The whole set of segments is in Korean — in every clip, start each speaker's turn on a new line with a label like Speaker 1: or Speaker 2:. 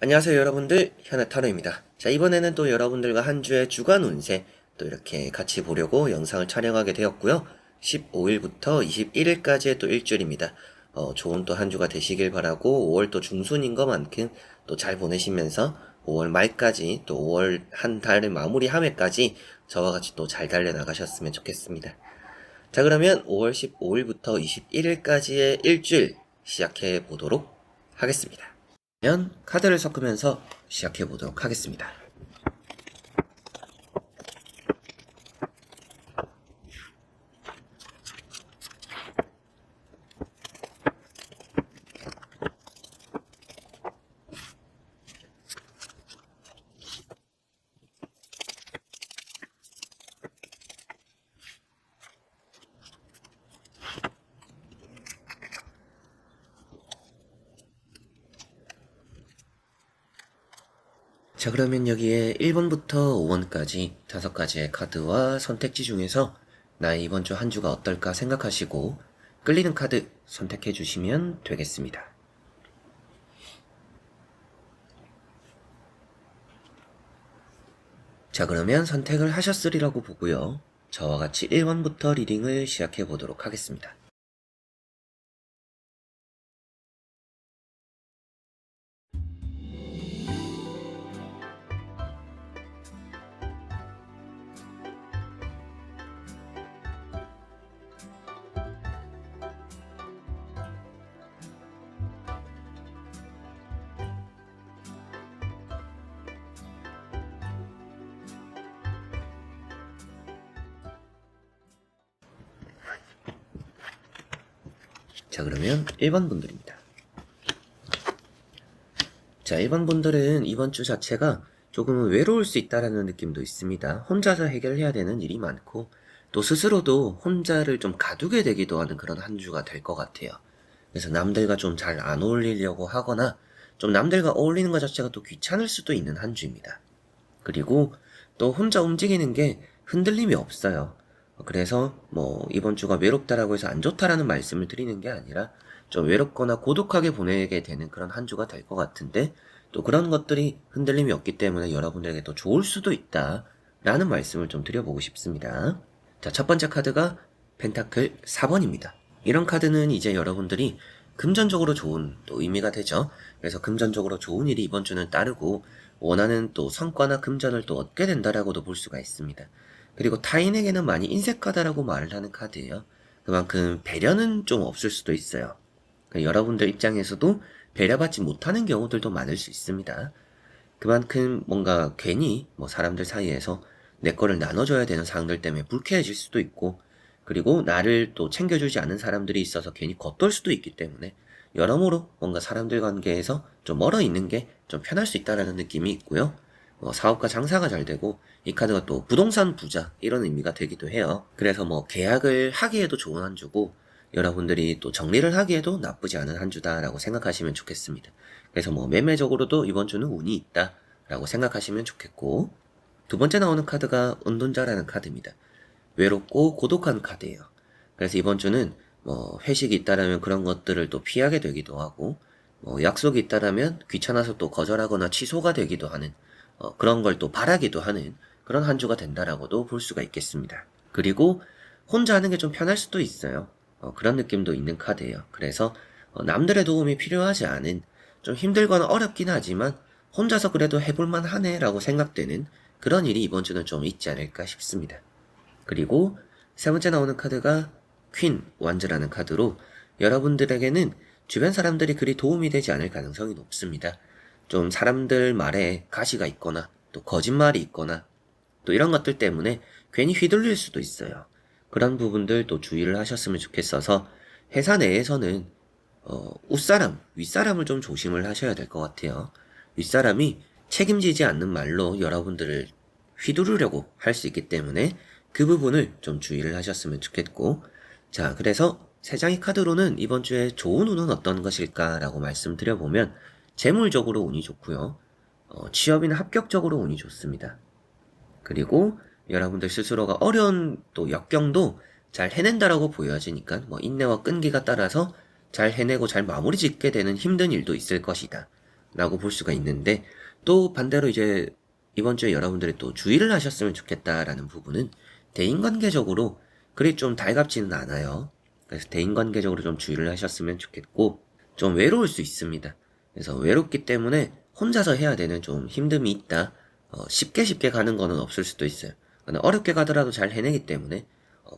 Speaker 1: 안녕하세요 여러분들, 현아타로입니다. 자, 이번에는 또 여러분들과 한 주의 주간 운세 또 이렇게 같이 보려고 영상을 촬영하게 되었고요. 15일부터 21일까지의 또 일주일입니다. 좋은 또 한 주가 되시길 바라고 5월 또 중순인 것만큼 또 잘 보내시면서 5월 말까지 또 5월 한 달을 마무리함에까지 저와 같이 또 잘 달려나가셨으면 좋겠습니다. 자, 그러면 5월 15일부터 21일까지의 일주일 시작해 보도록 하겠습니다. 카드를 섞으면서 시작해 보도록 하겠습니다. 자, 그러면 여기에 1번부터 5번까지 5가지의 카드와 선택지 중에서 나의 이번 주 한 주가 어떨까 생각하시고 끌리는 카드 선택해 주시면 되겠습니다. 자, 그러면 선택을 하셨으리라고 보고요. 저와 같이 1번부터 리딩을 시작해 보도록 하겠습니다. 자, 그러면 1번 분들입니다. 자, 1번 분들은 이번 주 자체가 조금은 외로울 수 있다라는 느낌도 있습니다. 혼자서 해결해야 되는 일이 많고 또 스스로도 혼자를 좀 가두게 되기도 하는 그런 한 주가 될 것 같아요. 그래서 남들과 좀 잘 안 어울리려고 하거나 좀 남들과 어울리는 것 자체가 또 귀찮을 수도 있는 한 주입니다. 그리고 또 혼자 움직이는 게 흔들림이 없어요. 그래서 뭐 이번 주가 외롭다라고 해서 안 좋다라는 말씀을 드리는 게 아니라 좀 외롭거나 고독하게 보내게 되는 그런 한 주가 될 것 같은데 또 그런 것들이 흔들림이 없기 때문에 여러분들에게 더 좋을 수도 있다라는 말씀을 좀 드려보고 싶습니다. 자, 첫 번째 카드가 펜타클 4번입니다. 이런 카드는 이제 여러분들이 금전적으로 좋은 또 의미가 되죠. 그래서 금전적으로 좋은 일이 이번 주는 따르고 원하는 또 성과나 금전을 또 얻게 된다라고도 볼 수가 있습니다. 그리고 타인에게는 많이 인색하다라고 말을 하는 카드예요. 그만큼 배려는 좀 없을 수도 있어요. 그러니까 여러분들 입장에서도 배려받지 못하는 경우들도 많을 수 있습니다. 그만큼 뭔가 괜히 뭐 사람들 사이에서 내 거를 나눠줘야 되는 상황들 때문에 불쾌해질 수도 있고 그리고 나를 또 챙겨주지 않은 사람들이 있어서 괜히 겉돌 수도 있기 때문에 여러모로 뭔가 사람들 관계에서 좀 멀어 있는 게 좀 편할 수 있다라는 느낌이 있고요. 사업과 장사가 잘 되고 이 카드가 또 부동산 부자 이런 의미가 되기도 해요. 그래서 뭐 계약을 하기에도 좋은 한 주고 여러분들이 또 정리를 하기에도 나쁘지 않은 한 주다라고 생각하시면 좋겠습니다. 그래서 뭐 매매적으로도 이번 주는 운이 있다라고 생각하시면 좋겠고 두 번째 나오는 카드가 은둔자라는 카드입니다. 외롭고 고독한 카드예요. 그래서 이번 주는 뭐 회식이 있다라면 그런 것들을 또 피하게 되기도 하고 뭐 약속이 있다라면 귀찮아서 또 거절하거나 취소가 되기도 하는 그런 걸 또 바라기도 하는 그런 한 주가 된다라고도 볼 수가 있겠습니다. 그리고 혼자 하는 게 좀 편할 수도 있어요. 그런 느낌도 있는 카드예요. 그래서 남들의 도움이 필요하지 않은 좀 힘들거나 어렵긴 하지만 혼자서 그래도 해볼만 하네 라고 생각되는 그런 일이 이번 주는 좀 있지 않을까 싶습니다. 그리고 세 번째 나오는 카드가 퀸 완즈라는 카드로 여러분들에게는 주변 사람들이 그리 도움이 되지 않을 가능성이 높습니다. 좀 사람들 말에 가시가 있거나 또 거짓말이 있거나 또 이런 것들 때문에 괜히 휘둘릴 수도 있어요. 그런 부분들 또 주의를 하셨으면 좋겠어서 회사 내에서는 웃사람, 윗사람을 좀 조심을 하셔야 될 것 같아요. 윗사람이 책임지지 않는 말로 여러분들을 휘두르려고 할 수 있기 때문에 그 부분을 좀 주의를 하셨으면 좋겠고 자, 그래서 세 장의 카드로는 이번 주에 좋은 운은 어떤 것일까라고 말씀드려보면 재물적으로 운이 좋고요. 취업이나 합격적으로 운이 좋습니다. 그리고 여러분들 스스로가 어려운 또 역경도 잘 해낸다라고 보여지니까 뭐 인내와 끈기가 따라서 잘 해내고 잘 마무리 짓게 되는 힘든 일도 있을 것이다 라고 볼 수가 있는데, 또 반대로 이제 이번 주에 여러분들이 또 주의를 하셨으면 좋겠다라는 부분은 대인관계적으로 그리 좀 달갑지는 않아요. 그래서 대인관계적으로 좀 주의를 하셨으면 좋겠고, 좀 외로울 수 있습니다. 그래서 외롭기 때문에 혼자서 해야 되는 좀 힘듦이 있다. 쉽게 가는 거는 없을 수도 있어요. 근데 어렵게 가더라도 잘 해내기 때문에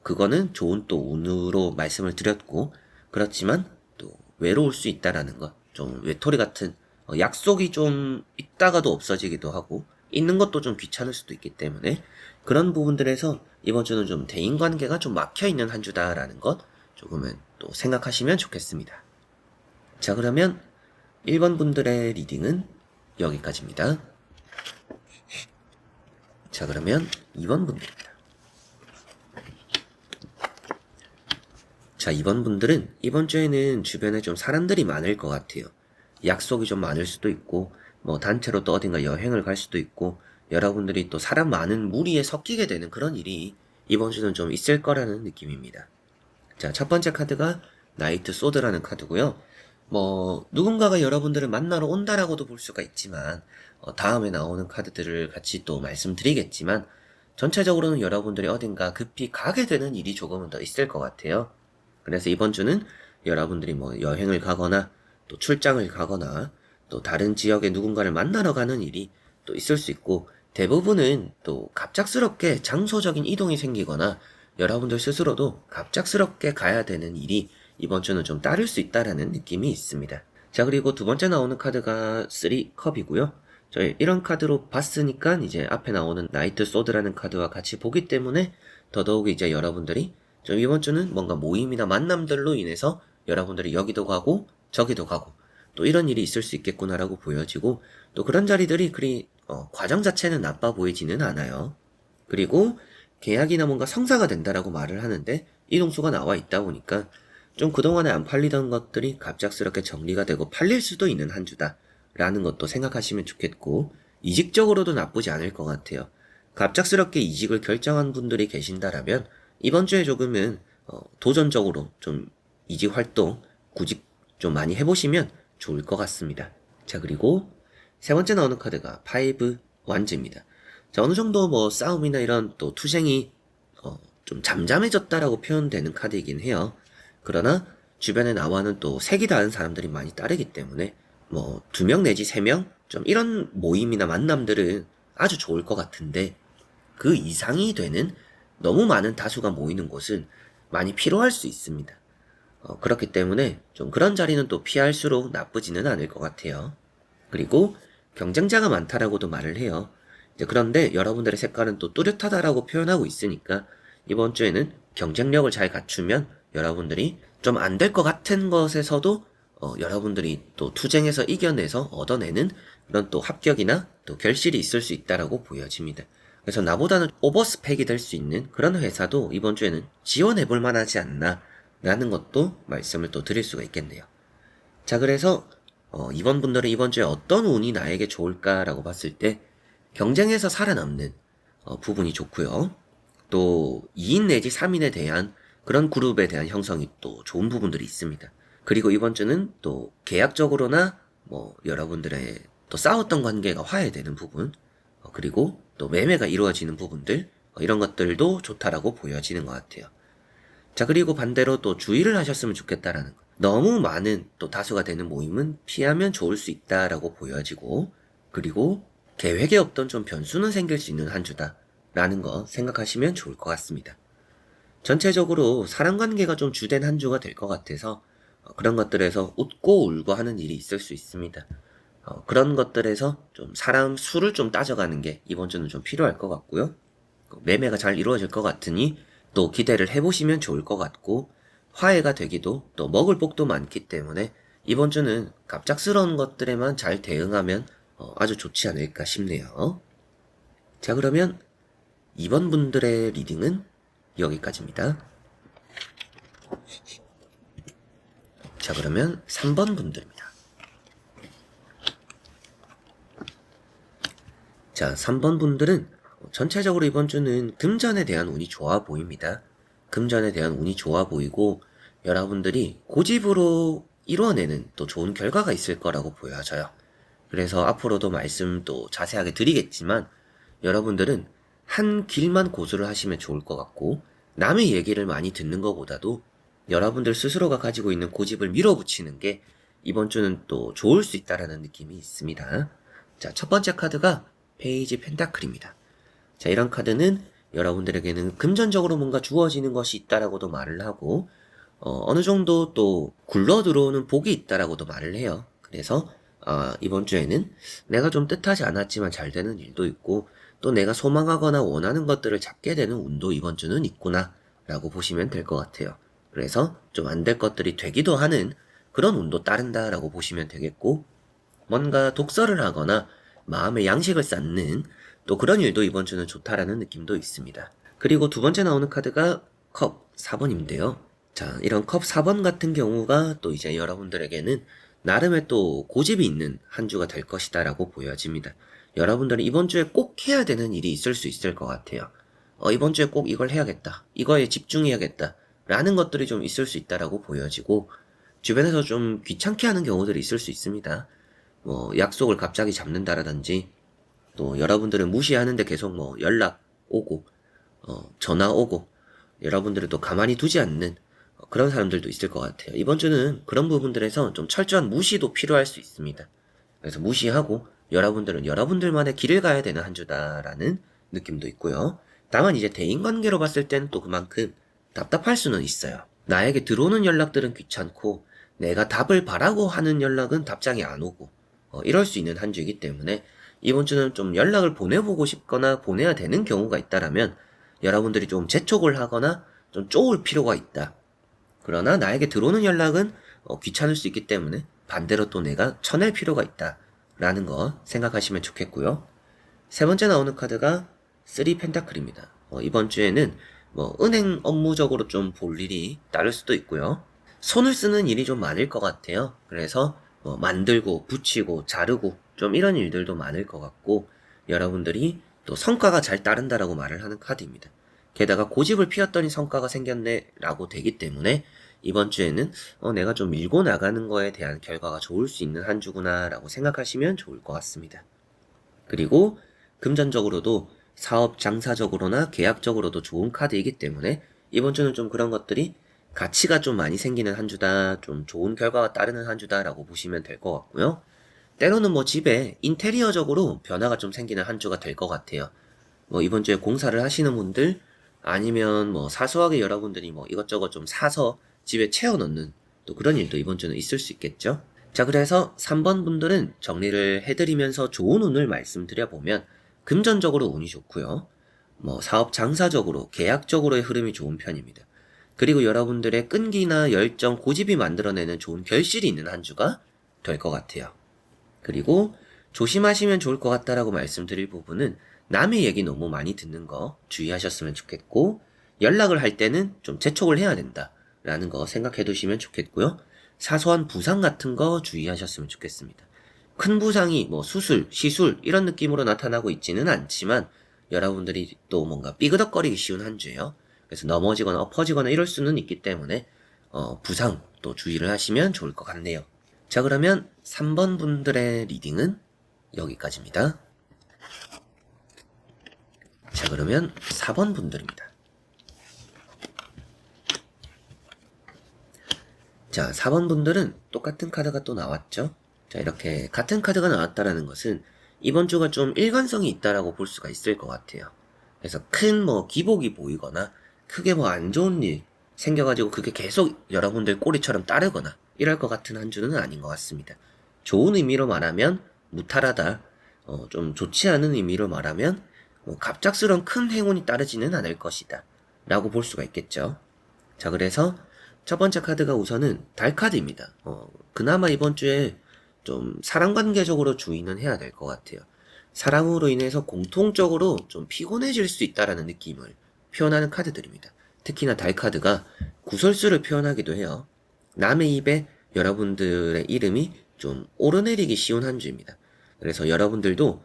Speaker 1: 그거는 좋은 또 운으로 말씀을 드렸고, 그렇지만 또 외로울 수 있다라는 것, 좀 외톨이 같은 약속이 좀 있다가도 없어지기도 하고 있는 것도 좀 귀찮을 수도 있기 때문에 그런 부분들에서 이번 주는 좀 대인관계가 좀 막혀있는 한 주다라는 것 조금은 또 생각하시면 좋겠습니다. 자, 그러면 1번 분들의 리딩은 여기까지입니다. 자, 그러면 2번 분들입니다. 자, 2번 분들은 이번 주에는 주변에 좀 사람들이 많을 것 같아요. 약속이 좀 많을 수도 있고, 뭐 단체로 또 어딘가 여행을 갈 수도 있고, 여러분들이 또 사람 많은 무리에 섞이게 되는 그런 일이 이번 주는 좀 있을 거라는 느낌입니다. 자, 첫 번째 카드가 나이트 소드라는 카드고요. 뭐 누군가가 여러분들을 만나러 온다라고도 볼 수가 있지만, 다음에 나오는 카드들을 같이 또 말씀드리겠지만, 전체적으로는 여러분들이 어딘가 급히 가게 되는 일이 조금은 더 있을 것 같아요. 그래서 이번 주는 여러분들이 뭐 여행을 가거나 또 출장을 가거나 또 다른 지역에 누군가를 만나러 가는 일이 또 있을 수 있고, 대부분은 또 갑작스럽게 장소적인 이동이 생기거나 여러분들 스스로도 갑작스럽게 가야 되는 일이 이번 주는 좀 따를 수 있다라는 느낌이 있습니다. 자, 그리고 두 번째 나오는 카드가 3컵이고요. 저희 이런 카드로 봤으니까 이제 앞에 나오는 나이트 소드라는 카드와 같이 보기 때문에 더더욱 이제 여러분들이 좀 이번 주는 뭔가 모임이나 만남들로 인해서 여러분들이 여기도 가고 저기도 가고 또 이런 일이 있을 수 있겠구나라고 보여지고, 또 그런 자리들이 그리 과정 자체는 나빠 보이지는 않아요. 그리고 계약이나 뭔가 성사가 된다라고 말을 하는데 이동수가 나와 있다 보니까 좀 그동안에 안 팔리던 것들이 갑작스럽게 정리가 되고 팔릴 수도 있는 한 주다 라는 것도 생각하시면 좋겠고, 이직적으로도 나쁘지 않을 것 같아요. 갑작스럽게 이직을 결정한 분들이 계신다라면 이번 주에 조금은 도전적으로 좀 이직 활동, 구직 좀 많이 해보시면 좋을 것 같습니다. 자, 그리고 세 번째 나오는 카드가 5 완즈입니다. 자, 어느 정도 뭐 싸움이나 이런 또 투쟁이 좀 잠잠해졌다라고 표현되는 카드이긴 해요. 그러나 주변에 나와는 또 색이 다른 사람들이 많이 따르기 때문에 뭐 2명 내지 3명 좀 이런 모임이나 만남들은 아주 좋을 것 같은데, 그 이상이 되는 너무 많은 다수가 모이는 곳은 많이 피로할 수 있습니다. 그렇기 때문에 좀 그런 자리는 또 피할수록 나쁘지는 않을 것 같아요. 그리고 경쟁자가 많다라고도 말을 해요. 이제 그런데 여러분들의 색깔은 또 뚜렷하다라고 표현하고 있으니까 이번 주에는 경쟁력을 잘 갖추면 여러분들이 좀 안 될 것 같은 것에서도 여러분들이 또 투쟁해서 이겨내서 얻어내는 그런 또 합격이나 또 결실이 있을 수 있다라고 보여집니다. 그래서 나보다는 오버스펙이 될 수 있는 그런 회사도 이번 주에는 지원해 볼 만하지 않나 라는 것도 말씀을 또 드릴 수가 있겠네요. 자, 그래서 이번 분들은 이번 주에 어떤 운이 나에게 좋을까라고 봤을 때 경쟁에서 살아남는 부분이 좋고요. 또 2인 내지 3인에 대한 그런 그룹에 대한 형성이 또 좋은 부분들이 있습니다. 그리고 이번 주는 또 계약적으로나 뭐 여러분들의 또 싸웠던 관계가 화해되는 부분, 그리고 또 매매가 이루어지는 부분들, 이런 것들도 좋다라고 보여지는 것 같아요. 자, 그리고 반대로 또 주의를 하셨으면 좋겠다라는 것. 너무 많은 또 다수가 되는 모임은 피하면 좋을 수 있다라고 보여지고, 그리고 계획에 없던 좀 변수는 생길 수 있는 한 주다 라는 거 생각하시면 좋을 것 같습니다. 전체적으로 사람 관계가 좀 주된 한 주가 될 것 같아서 그런 것들에서 웃고 울고 하는 일이 있을 수 있습니다. 그런 것들에서 좀 사람 수를 좀 따져가는 게 이번 주는 좀 필요할 것 같고요. 매매가 잘 이루어질 것 같으니 또 기대를 해보시면 좋을 것 같고, 화해가 되기도 또 먹을 복도 많기 때문에 이번 주는 갑작스러운 것들에만 잘 대응하면 아주 좋지 않을까 싶네요. 자, 그러면 이번 분들의 리딩은 여기까지입니다. 자, 그러면 3번 분들입니다. 자, 3번 분들은 전체적으로 이번 주는 금전에 대한 운이 좋아 보입니다. 금전에 대한 운이 좋아 보이고 여러분들이 고집으로 이뤄내는 또 좋은 결과가 있을 거라고 보여져요. 그래서 앞으로도 말씀 또 자세하게 드리겠지만 여러분들은 한 길만 고수를 하시면 좋을 것 같고 남의 얘기를 많이 듣는 것보다도 여러분들 스스로가 가지고 있는 고집을 밀어붙이는 게 이번 주는 또 좋을 수 있다라는 느낌이 있습니다. 자, 첫 번째 카드가 페이지 펜타클입니다. 자, 이런 카드는 여러분들에게는 금전적으로 뭔가 주어지는 것이 있다라고도 말을 하고 어느 정도 또 굴러 들어오는 복이 있다라고도 말을 해요. 그래서 이번 주에는 내가 좀 뜻하지 않았지만 잘 되는 일도 있고 또 내가 소망하거나 원하는 것들을 잡게 되는 운도 이번 주는 있구나 라고 보시면 될 것 같아요. 그래서 좀 안 될 것들이 되기도 하는 그런 운도 따른다 라고 보시면 되겠고 뭔가 독서를 하거나 마음의 양식을 쌓는 또 그런 일도 이번 주는 좋다라는 느낌도 있습니다. 그리고 두 번째 나오는 카드가 컵 4번인데요. 자, 이런 컵 4번 같은 경우가 또 이제 여러분들에게는 나름의 또 고집이 있는 한 주가 될 것이다 라고 보여집니다. 여러분들은 이번 주에 꼭 해야 되는 일이 있을 수 있을 것 같아요. 이번 주에 꼭 이걸 해야겠다. 이거에 집중해야겠다. 라는 것들이 좀 있을 수 있다라고 보여지고 주변에서 좀 귀찮게 하는 경우들이 있을 수 있습니다. 약속을 갑자기 잡는다라든지 또 여러분들은 무시하는데 계속 연락 오고 전화 오고 여러분들을 또 가만히 두지 않는 그런 사람들도 있을 것 같아요. 이번 주는 그런 부분들에서 좀 철저한 무시도 필요할 수 있습니다. 그래서 무시하고 여러분들은 여러분들만의 길을 가야 되는 한 주다라는 느낌도 있고요. 다만 이제 대인관계로 봤을 때는 또 그만큼 답답할 수는 있어요. 나에게 들어오는 연락들은 귀찮고 내가 답을 바라고 하는 연락은 답장이 안 오고 이럴 수 있는 한 주이기 때문에 이번 주는 좀 연락을 보내보고 싶거나 보내야 되는 경우가 있다라면 여러분들이 좀 재촉을 하거나 좀 쪼을 필요가 있다. 그러나 나에게 들어오는 연락은 귀찮을 수 있기 때문에 반대로 또 내가 쳐낼 필요가 있다. 라는 거 생각하시면 좋겠고요. 세 번째 나오는 카드가 3 펜타클입니다. 이번 주에는 은행 업무적으로 좀 볼 일이 따를 수도 있고요. 손을 쓰는 일이 좀 많을 것 같아요. 그래서 만들고 붙이고 자르고 좀 이런 일들도 많을 것 같고 여러분들이 또 성과가 잘 따른다라고 말을 하는 카드입니다. 게다가 고집을 피웠더니 성과가 생겼네 라고 되기 때문에 이번 주에는 내가 좀 밀고 나가는 거에 대한 결과가 좋을 수 있는 한 주구나 라고 생각하시면 좋을 것 같습니다. 그리고 금전적으로도 사업 장사적으로나 계약적으로도 좋은 카드이기 때문에 이번 주는 좀 그런 것들이 가치가 좀 많이 생기는 한 주다, 좀 좋은 결과가 따르는 한 주다라고 보시면 될 것 같고요. 때로는 집에 인테리어적으로 변화가 좀 생기는 한 주가 될 것 같아요. 이번 주에 공사를 하시는 분들, 아니면 사소하게 여러분들이 이것저것 좀 사서 집에 채워 넣는 또 그런 일도 이번 주는 있을 수 있겠죠. 자, 그래서 3번 분들은 정리를 해드리면서 좋은 운을 말씀드려보면 금전적으로 운이 좋고요. 사업 장사적으로, 계약적으로의 흐름이 좋은 편입니다. 그리고 여러분들의 끈기나 열정, 고집이 만들어내는 좋은 결실이 있는 한 주가 될 것 같아요. 그리고 조심하시면 좋을 것 같다라고 말씀드릴 부분은 남의 얘기 너무 많이 듣는 거 주의하셨으면 좋겠고 연락을 할 때는 좀 재촉을 해야 된다 라는 거 생각해 두시면 좋겠고요. 사소한 부상 같은 거 주의하셨으면 좋겠습니다. 큰 부상이 수술, 시술 이런 느낌으로 나타나고 있지는 않지만 여러분들이 또 뭔가 삐그덕거리기 쉬운 한 주예요. 그래서 넘어지거나 엎어지거나 이럴 수는 있기 때문에 부상 또 주의를 하시면 좋을 것 같네요. 자, 그러면 3번 분들의 리딩은 여기까지입니다. 자, 그러면 4번 분들입니다. 자, 4번 분들은 똑같은 카드가 또 나왔죠. 자, 이렇게 같은 카드가 나왔다라는 것은 이번 주가 좀 일관성이 있다라고 볼 수가 있을 것 같아요. 그래서 큰 기복이 보이거나 크게 안 좋은 일 생겨가지고 그게 계속 여러분들 꼬리처럼 따르거나 이럴 것 같은 한 주는 아닌 것 같습니다. 좋은 의미로 말하면 무탈하다, 좀 좋지 않은 의미로 말하면 갑작스러운 큰 행운이 따르지는 않을 것이다 라고 볼 수가 있겠죠. 자, 그래서 첫 번째 카드가 우선은 달 카드입니다. 그나마 이번 주에 좀 사랑관계적으로 주의는 해야 될 것 같아요. 사랑으로 인해서 공통적으로 좀 피곤해질 수 있다라는 느낌을 표현하는 카드들입니다. 특히나 달 카드가 구설수를 표현하기도 해요. 남의 입에 여러분들의 이름이 좀 오르내리기 쉬운 한 주입니다. 그래서 여러분들도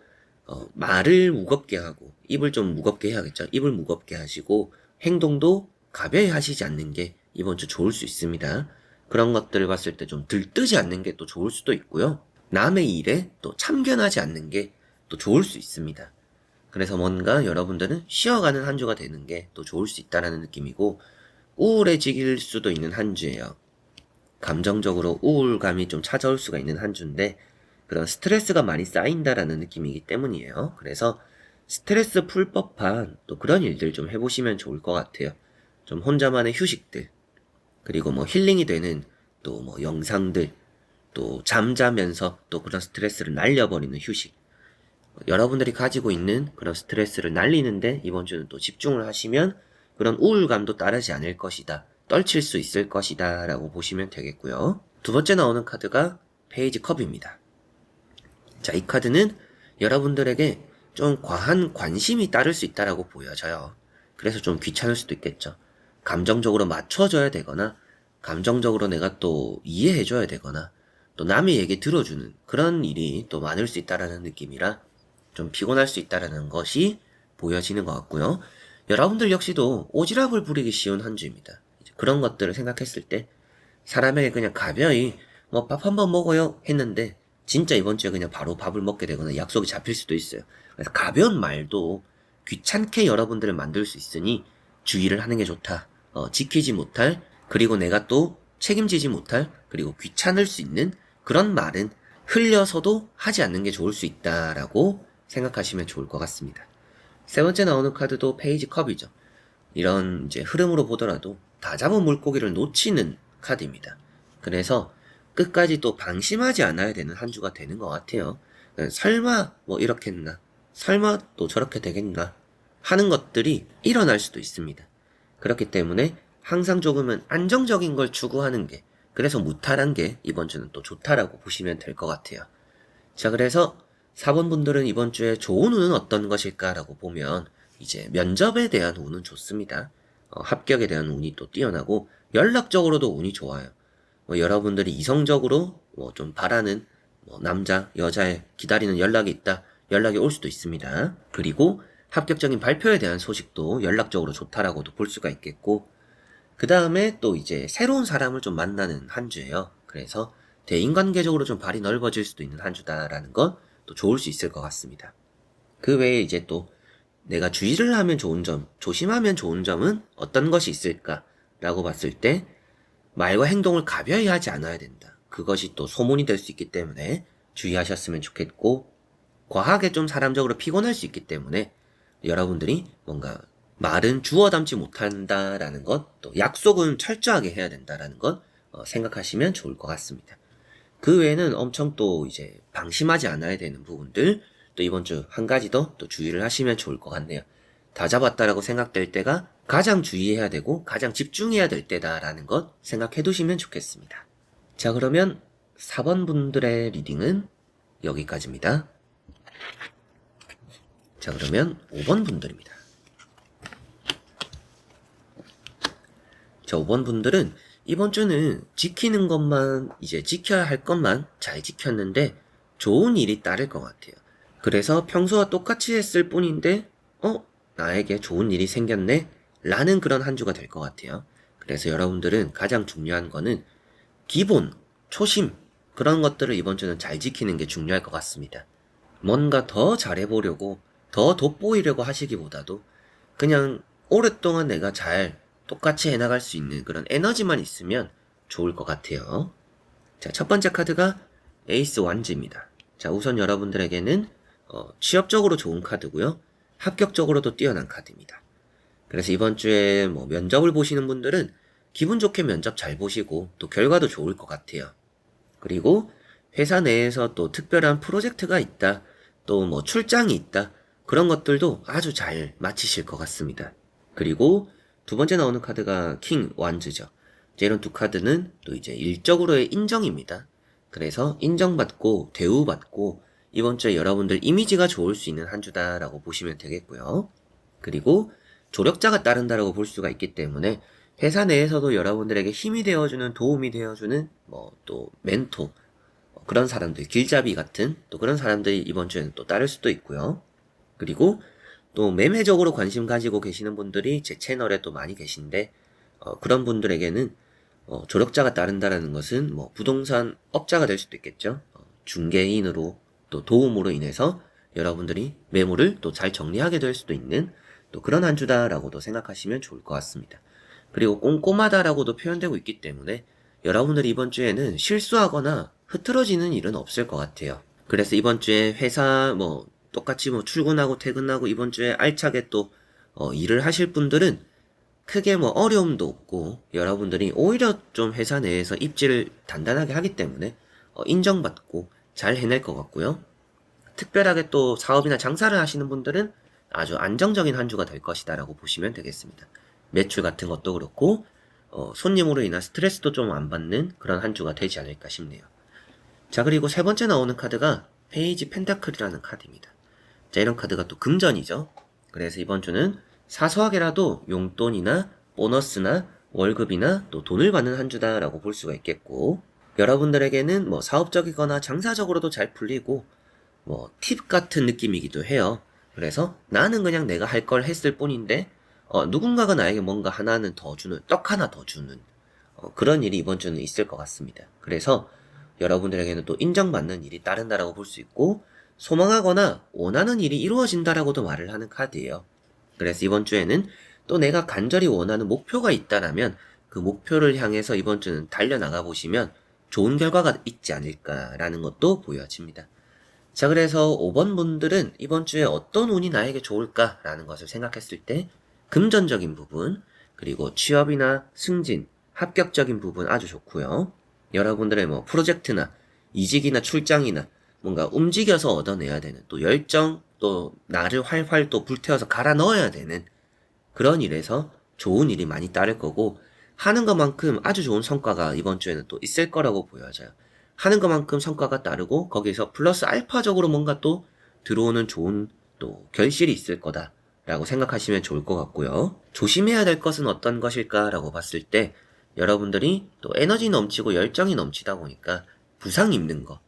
Speaker 1: 말을 무겁게 하고 입을 좀 무겁게 해야겠죠. 입을 무겁게 하시고 행동도 가벼이 하시지 않는 게 이번 주 좋을 수 있습니다. 그런 것들을 봤을 때 좀 들뜨지 않는 게 또 좋을 수도 있고요. 남의 일에 또 참견하지 않는 게 또 좋을 수 있습니다. 그래서 뭔가 여러분들은 쉬어가는 한 주가 되는 게 또 좋을 수 있다는 느낌이고, 우울해질 수도 있는 한 주예요. 감정적으로 우울감이 좀 찾아올 수가 있는 한 주인데, 그런 스트레스가 많이 쌓인다라는 느낌이기 때문이에요. 그래서 스트레스 풀 법한 또 그런 일들 좀 해보시면 좋을 것 같아요. 좀 혼자만의 휴식들, 그리고 뭐 힐링이 되는 또 뭐 영상들, 또 잠자면서 또 그런 스트레스를 날려버리는 휴식. 여러분들이 가지고 있는 그런 스트레스를 날리는데 이번 주는 또 집중을 하시면 그런 우울감도 따르지 않을 것이다. 떨칠 수 있을 것이다. 라고 보시면 되겠고요. 두 번째 나오는 카드가 페이지 컵입니다. 자, 이 카드는 여러분들에게 좀 과한 관심이 따를 수 있다라고 보여져요. 그래서 좀 귀찮을 수도 있겠죠. 감정적으로 맞춰줘야 되거나, 감정적으로 내가 또 이해해줘야 되거나, 또 남의 얘기 들어주는 그런 일이 또 많을 수 있다라는 느낌이라 좀 피곤할 수 있다라는 것이 보여지는 것 같고요. 여러분들 역시도 오지랖을 부리기 쉬운 한 주입니다. 그런 것들을 생각했을 때 사람에게 그냥 가벼이 뭐 밥 한 번 먹어요 했는데 진짜 이번 주에 그냥 바로 밥을 먹게 되거나 약속이 잡힐 수도 있어요. 그래서 가벼운 말도 귀찮게 여러분들을 만들 수 있으니 주의를 하는 게 좋다. 지키지 못할, 그리고 내가 또 책임지지 못할, 그리고 귀찮을 수 있는 그런 말은 흘려서도 하지 않는 게 좋을 수 있다라고 생각하시면 좋을 것 같습니다. 세 번째 나오는 카드도 페이지 컵이죠. 이런 이제 흐름으로 보더라도 다 잡은 물고기를 놓치는 카드입니다. 그래서 끝까지 또 방심하지 않아야 되는 한 주가 되는 것 같아요. 설마 뭐 이렇게 했나? 설마 또 저렇게 되겠나? 하는 것들이 일어날 수도 있습니다. 그렇기 때문에 항상 조금은 안정적인 걸 추구하는 게, 그래서 무탈한 게 이번 주는 또 좋다라고 보시면 될 것 같아요. 자, 그래서 4번 분들은 이번 주에 좋은 운은 어떤 것일까라고 보면 이제 면접에 대한 운은 좋습니다. 합격에 대한 운이 또 뛰어나고 연락적으로도 운이 좋아요. 여러분들이 이성적으로 좀 바라는 남자, 여자의 기다리는 연락이 있다. 연락이 올 수도 있습니다. 그리고 합격적인 발표에 대한 소식도 연락적으로 좋다라고도 볼 수가 있겠고, 그 다음에 또 이제 새로운 사람을 좀 만나는 한 주예요. 그래서 대인관계적으로 좀 발이 넓어질 수도 있는 한 주다라는 건 또 좋을 수 있을 것 같습니다. 그 외에 이제 또 내가 주의를 하면 좋은 점, 조심하면 좋은 점은 어떤 것이 있을까라고 봤을 때 말과 행동을 가벼이 하지 않아야 된다. 그것이 또 소문이 될 수 있기 때문에 주의하셨으면 좋겠고, 과하게 좀 사람적으로 피곤할 수 있기 때문에 여러분들이 뭔가 말은 주워 담지 못한다라는 것, 또 약속은 철저하게 해야 된다라는 것 생각하시면 좋을 것 같습니다. 그 외에는 엄청 또 이제 방심하지 않아야 되는 부분들, 또 이번 주 한 가지 더 또 주의를 하시면 좋을 것 같네요. 다 잡았다라고 생각될 때가 가장 주의해야 되고 가장 집중해야 될 때다라는 것 생각해 두시면 좋겠습니다. 자, 그러면 4번 분들의 리딩은 여기까지입니다. 자, 그러면 5번 분들입니다. 자, 5번 분들은 이번 주는 지키는 것만, 이제 지켜야 할 것만 잘 지켰는데 좋은 일이 따를 것 같아요. 그래서 평소와 똑같이 했을 뿐인데 나에게 좋은 일이 생겼네? 라는 그런 한 주가 될 것 같아요. 그래서 여러분들은 가장 중요한 거는 기본, 초심, 그런 것들을 이번 주는 잘 지키는 게 중요할 것 같습니다. 뭔가 더 잘해보려고, 더 돋보이려고 하시기보다도 그냥 오랫동안 내가 잘 똑같이 해나갈 수 있는 그런 에너지만 있으면 좋을 것 같아요. 자, 첫 번째 카드가 에이스 완즈입니다. 자, 우선 여러분들에게는 취업적으로 좋은 카드고요. 합격적으로도 뛰어난 카드입니다. 그래서 이번 주에 면접을 보시는 분들은 기분 좋게 면접 잘 보시고 또 결과도 좋을 것 같아요. 그리고 회사 내에서 또 특별한 프로젝트가 있다, 또 출장이 있다, 그런 것들도 아주 잘 마치실 것 같습니다. 그리고 두 번째 나오는 카드가 킹 완즈죠. 이런 두 카드는 또 이제 일적으로의 인정입니다. 그래서 인정받고 대우받고 이번 주에 여러분들 이미지가 좋을 수 있는 한 주다라고 보시면 되겠고요. 그리고 조력자가 따른다라고 볼 수가 있기 때문에 회사 내에서도 여러분들에게 힘이 되어주는, 도움이 되어주는 또 멘토, 그런 사람들, 길잡이 같은 또 그런 사람들이 이번 주에는 또 따를 수도 있고요. 그리고 또 매매적으로 관심 가지고 계시는 분들이 제 채널에 또 많이 계신데 그런 분들에게는 조력자가 따른다라는 것은 뭐 부동산 업자가 될 수도 있겠죠. 중개인으로 또 도움으로 인해서 여러분들이 매물을 또 잘 정리하게 될 수도 있는 또 그런 한 주다라고도 생각하시면 좋을 것 같습니다. 그리고 꼼꼼하다라고도 표현되고 있기 때문에 여러분들이 이번 주에는 실수하거나 흐트러지는 일은 없을 것 같아요. 그래서 이번 주에 회사 뭐 똑같이 뭐 출근하고 퇴근하고 이번 주에 알차게 또 일을 하실 분들은 크게 뭐 어려움도 없고 여러분들이 오히려 좀 회사 내에서 입지를 단단하게 하기 때문에 인정받고 잘 해낼 것 같고요. 특별하게 또 사업이나 장사를 하시는 분들은 아주 안정적인 한 주가 될 것이다 라고 보시면 되겠습니다. 매출 같은 것도 그렇고 손님으로 인한 스트레스도 좀 안 받는 그런 한 주가 되지 않을까 싶네요. 자, 그리고 세 번째 나오는 카드가 페이지 펜타클이라는 카드입니다. 자, 이런 카드가 또 금전이죠. 그래서 이번 주는 사소하게라도 용돈이나 보너스나 월급이나 또 돈을 받는 한 주다라고 볼 수가 있겠고, 여러분들에게는 뭐 사업적이거나 장사적으로도 잘 풀리고 뭐 팁 같은 느낌이기도 해요. 그래서 나는 그냥 내가 할 걸 했을 뿐인데 누군가가 나에게 뭔가 하나는 더 주는, 떡 하나 더 주는 그런 일이 이번 주는 있을 것 같습니다. 그래서 여러분들에게는 또 인정받는 일이 따른다라고 볼 수 있고 소망하거나 원하는 일이 이루어진다라고도 말을 하는 카드예요. 그래서 이번 주에는 또 내가 간절히 원하는 목표가 있다라면 그 목표를 향해서 이번 주는 달려나가 보시면 좋은 결과가 있지 않을까라는 것도 보여집니다. 자, 그래서 5번 분들은 이번 주에 어떤 운이 나에게 좋을까라는 것을 생각했을 때 금전적인 부분, 그리고 취업이나 승진, 합격적인 부분 아주 좋고요. 여러분들의 뭐 프로젝트나 이직이나 출장이나 뭔가 움직여서 얻어내야 되는 또 열정, 또 나를 활활 또 불태워서 갈아 넣어야 되는 그런 일에서 좋은 일이 많이 따를 거고 하는 것만큼 아주 좋은 성과가 이번 주에는 또 있을 거라고 보여져요. 하는 것만큼 성과가 따르고 거기서 플러스 알파적으로 뭔가 또 들어오는 좋은 또 결실이 있을 거다라고 생각하시면 좋을 것 같고요. 조심해야 될 것은 어떤 것일까라고 봤을 때 여러분들이 또 에너지 넘치고 열정이 넘치다 보니까 부상 입는 거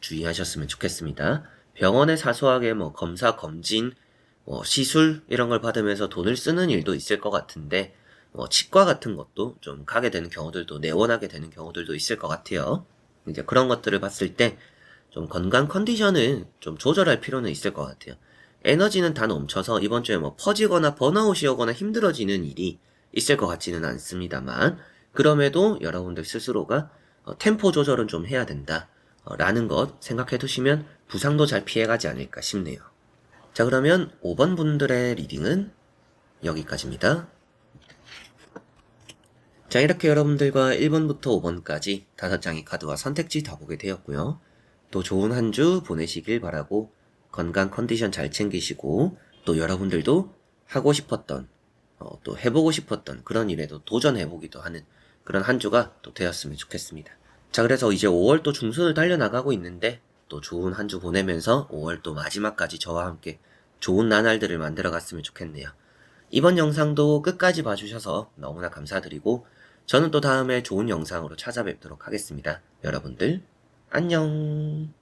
Speaker 1: 주의하셨으면 좋겠습니다. 병원에 사소하게 뭐 검사, 검진, 시술 이런 걸 받으면서 돈을 쓰는 일도 있을 것 같은데 치과 같은 것도 좀 가게 되는 경우들도 내원하게 되는 경우들도 있을 것 같아요. 이제 그런 것들을 봤을 때 좀 건강 컨디션을 좀 조절할 필요는 있을 것 같아요. 에너지는 다 넘쳐서 이번 주에 뭐 퍼지거나 번아웃이 오거나 힘들어지는 일이 있을 것 같지는 않습니다만 그럼에도 여러분들 스스로가 템포 조절은 좀 해야 된다 라는 것 생각해 두시면 부상도 잘 피해가지 않을까 싶네요. 자, 그러면 5번 분들의 리딩은 여기까지입니다. 자, 이렇게 여러분들과 1번부터 5번까지 5장의 카드와 선택지 다 보게 되었고요. 또 좋은 한 주 보내시길 바라고 건강 컨디션 잘 챙기시고 또 여러분들도 하고 싶었던 또 해보고 싶었던 그런 일에도 도전해보기도 하는 그런 한 주가 또 되었으면 좋겠습니다. 자, 그래서 이제 5월 또 중순을 달려나가고 있는데 또 좋은 한 주 보내면서 5월 또 마지막까지 저와 함께 좋은 나날들을 만들어 갔으면 좋겠네요. 이번 영상도 끝까지 봐주셔서 너무나 감사드리고 저는 또 다음에 좋은 영상으로 찾아뵙도록 하겠습니다. 여러분들 안녕.